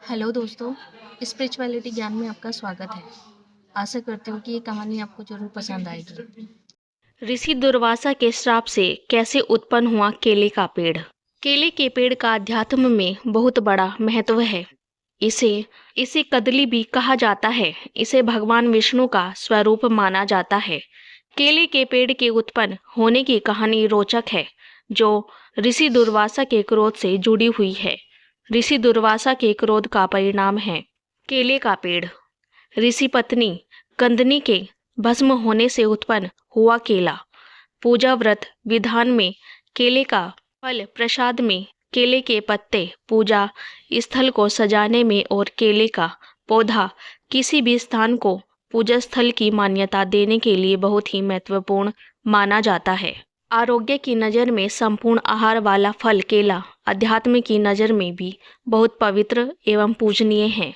Hello दोस्तों, spirituality ज्ञान में आपका स्वागत है। आशा करती हूँ कि ये कहानी आपको ज़रूर पसंद आएगी। ऋषि दुर्वासा के श्राप से कैसे उत्पन्न हुआ केले का पेड़। केले के पेड़ का अध्यात्म में बहुत बड़ा महत्व है। इसे इसे कदली भी कहा जाता है। इसे भगवान विष्णु का स्वरूप माना जाता है। केले के पेड़ के उत्पन्न होने की कहानी रोचक है, जो ऋषि दुर्वासा के क्रोध से जुड़ी हुई है। ऋषि दुर्वासा के क्रोध का परिणाम है केले का पेड़। ऋषि पत्नी कंदनी के भस्म होने से उत्पन्न हुआ केला। पूजा व्रत विधान में केले का फल, प्रसाद में केले के पत्ते, पूजा स्थल को सजाने में और केले का पौधा किसी भी स्थान को पूजा स्थल की मान्यता देने के लिए बहुत ही महत्वपूर्ण माना जाता है। आरोग्य की नज़र में संपूर्ण आहार वाला फल केला अध्यात्म की नज़र में भी बहुत पवित्र एवं पूजनीय है।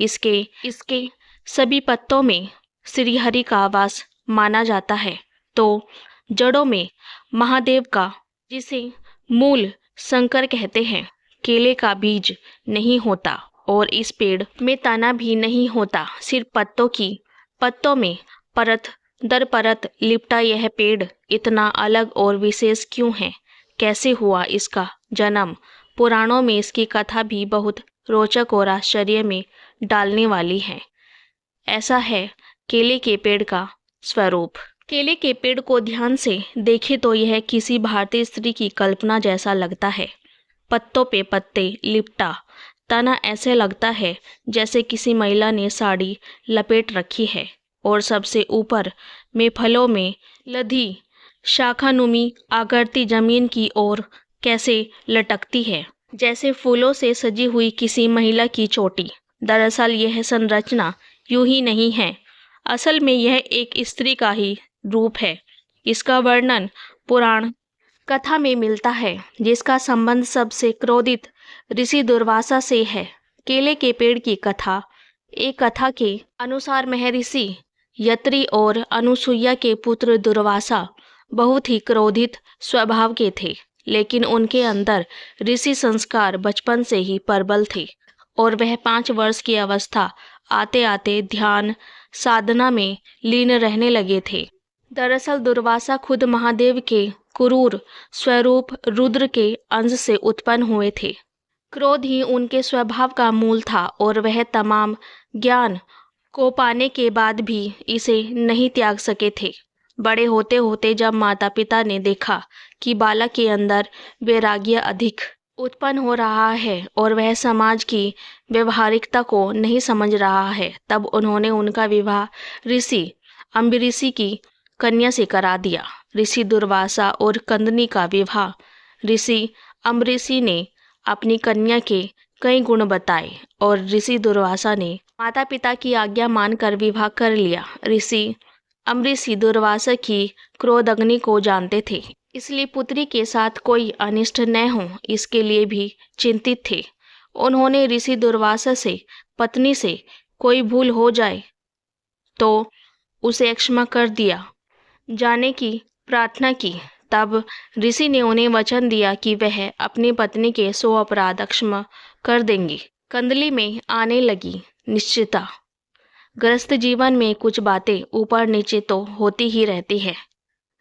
इसके सभी पत्तों में श्रीहरि का वास माना जाता है, तो जड़ों में महादेव का, जिसे मूल शंकर कहते हैं। केले का बीज नहीं होता और इस पेड़ में तना भी नहीं होता, सिर्फ पत्तों में परत दर परत लिपटा यह पेड़ इतना अलग और विशेष क्यों है? कैसे हुआ इसका जन्म? पुराणों में इसकी कथा भी बहुत रोचक और आश्चर्य में डालने वाली है। ऐसा है केले के पेड़ का स्वरूप। केले के पेड़ को ध्यान से देखें तो यह किसी भारतीय स्त्री की कल्पना जैसा लगता है। पत्तों पे पत्ते लिपटा, तना ऐसे लगता है जैसे किसी महिला ने साड़ी लपेट रखी है, और सबसे ऊपर में फलों में लधी शाखानुमी आकृति जमीन की ओर कैसे लटकती है, जैसे फूलों से सजी हुई किसी महिला की चोटी। दरअसल यह संरचना यूं ही नहीं है, असल में यह एक स्त्री का ही रूप है। इसका वर्णन पुराण कथा में मिलता है, जिसका संबंध सबसे क्रोधित ऋषि दुर्वासा से है। केले के पेड़ की कथा। एक कथा के अनुसार महर्षि यत्री और अनुसुईया के पुत्र दुर्वासा बहुत ही क्रोधित स्वभाव के थे, लेकिन उनके अंदर ऋषि संस्कार बचपन से ही प्रबल थे और वह 5 वर्ष की अवस्था आते आते ध्यान साधना में लीन रहने लगे थे। दरअसल दुर्वासा खुद महादेव के क्रूर स्वरूप रुद्र के अंश से उत्पन्न हुए थे। क्रोध ही उनके स्वभाव का मूल था और वह तमाम ज्ञान को पाने के बाद भी इसे नहीं त्याग सके थे। बड़े होते होते जब माता पिता ने देखा कि बालक के अंदर वैराग्य अधिक उत्पन्न हो रहा है और वह समाज की व्यवहारिकता को नहीं समझ रहा है, तब उन्होंने उनका विवाह ऋषि अम्बरीशी की कन्या से करा दिया। ऋषि दुर्वासा और कंदनी का विवाह ऋषि अम्बरीशी ने अपनी कन्या के कई गुण बताए और ऋषि दुर्वासा ने माता पिता की आज्ञा मानकर विवाह कर लिया। ऋषि अम्बरीशी दुर्वासा की क्रोध अग्नि को जानते थे, इसलिए पुत्री के साथ कोई अनिष्ट न हो इसके लिए भी चिंतित थे। उन्होंने ऋषि दुर्वासा से पत्नी से कोई भूल हो जाए तो उसे क्षमा कर दिया जाने की प्रार्थना की। तब ऋषि ने उन्हें वचन दिया कि वह अपनी पत्नी के 100 अपराध क्षमा कर देंगी। कंदली में आने लगी निश्चिता। ग्रस्त जीवन में कुछ बातें ऊपर नीचे तो होती ही रहती है।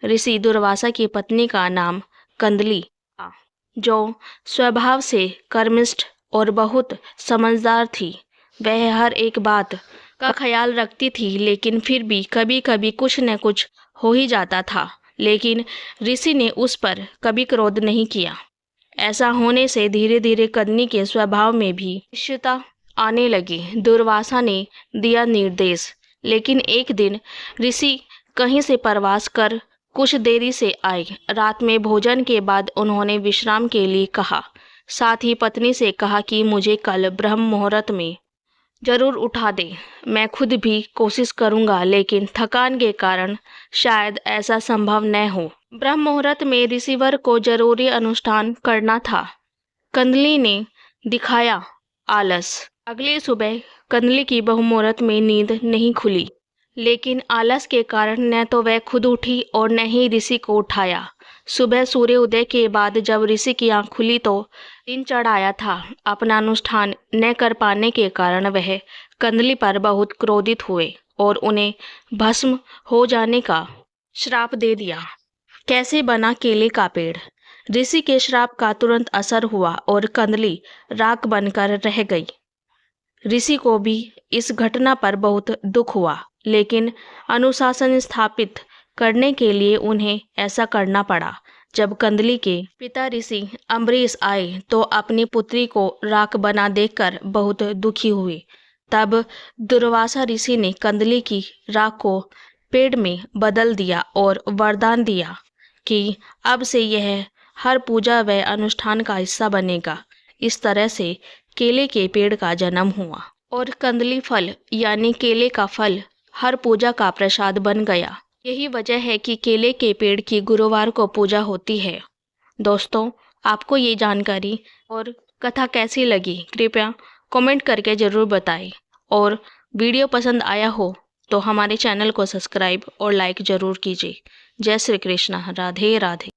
ऋषि दुर्वासा की पत्नी का नाम कंदली था, जो स्वभाव से कर्मिष्ठ और बहुत समझदार थी। वह हर एक बात का ख्याल रखती थी, लेकिन फिर भी कभी कभी कुछ न कुछ हो ही जाता था। लेकिन ऋषि ने उस पर कभी क्रोध नहीं किया। ऐसा होने से धीरे धीरे कंदनी के स्वभाव में भी निश्चितता आने लगी। दुर्वासा ने दिया निर्देश, लेकिन एक दिन ऋषि कहीं से प्रवास कर कुछ देरी से आए। रात में भोजन के बाद उन्होंने विश्राम के लिए कहा। साथ ही पत्नी से कहा कि मुझे कल ब्रह्म मुहूर्त में जरूर उठा दे। मैं खुद भी कोशिश करूंगा, लेकिन थकान के कारण शायद ऐसा संभव न हो। ब्रह्म मुहूर्त में ऋषिवर को जरूरी अनुष्ठान करना था। कंदली ने दिखाया आलस। अगली सुबह कंदली की बहुमुहूर्त में नींद नहीं खुली, लेकिन आलस के कारण न तो वह खुद उठी और न ही ऋषि को उठाया। सुबह सूर्योदय के बाद जब ऋषि की आंख खुली तो दिन चढ़ आया था। अपना अनुष्ठान न कर पाने के कारण वह कंदली पर बहुत क्रोधित हुए और उन्हें भस्म हो जाने का श्राप दे दिया। कैसे बना केले का पेड़? ऋषि के श्राप का तुरंत असर हुआ और कंदली राख बनकर रह गई। ऋषि को भी इस घटना पर बहुत दुख हुआ, लेकिन अनुशासन स्थापित करने के लिए उन्हें ऐसा करना पड़ा। जब कंदली के पिता ऋषि अम्बरीश आए तो अपनी पुत्री को राख बना देखकर बहुत दुखी हुए। तब दुर्वासा ऋषि ने कंदली की राख को पेड़ में बदल दिया और वरदान दिया कि अब से यह हर पूजा व अनुष्ठान का हिस्सा बनेगा। इस तरह से केले के पेड़ का जन्म हुआ और कंदली फल यानी केले का फल हर पूजा का प्रसाद बन गया। यही वजह है कि केले के पेड़ की गुरुवार को पूजा होती है। दोस्तों, आपको ये जानकारी और कथा कैसी लगी कृपया कमेंट करके ज़रूर बताएं और वीडियो पसंद आया हो तो हमारे चैनल को सब्सक्राइब और लाइक ज़रूर कीजिए। जय श्री कृष्ण। राधे राधे।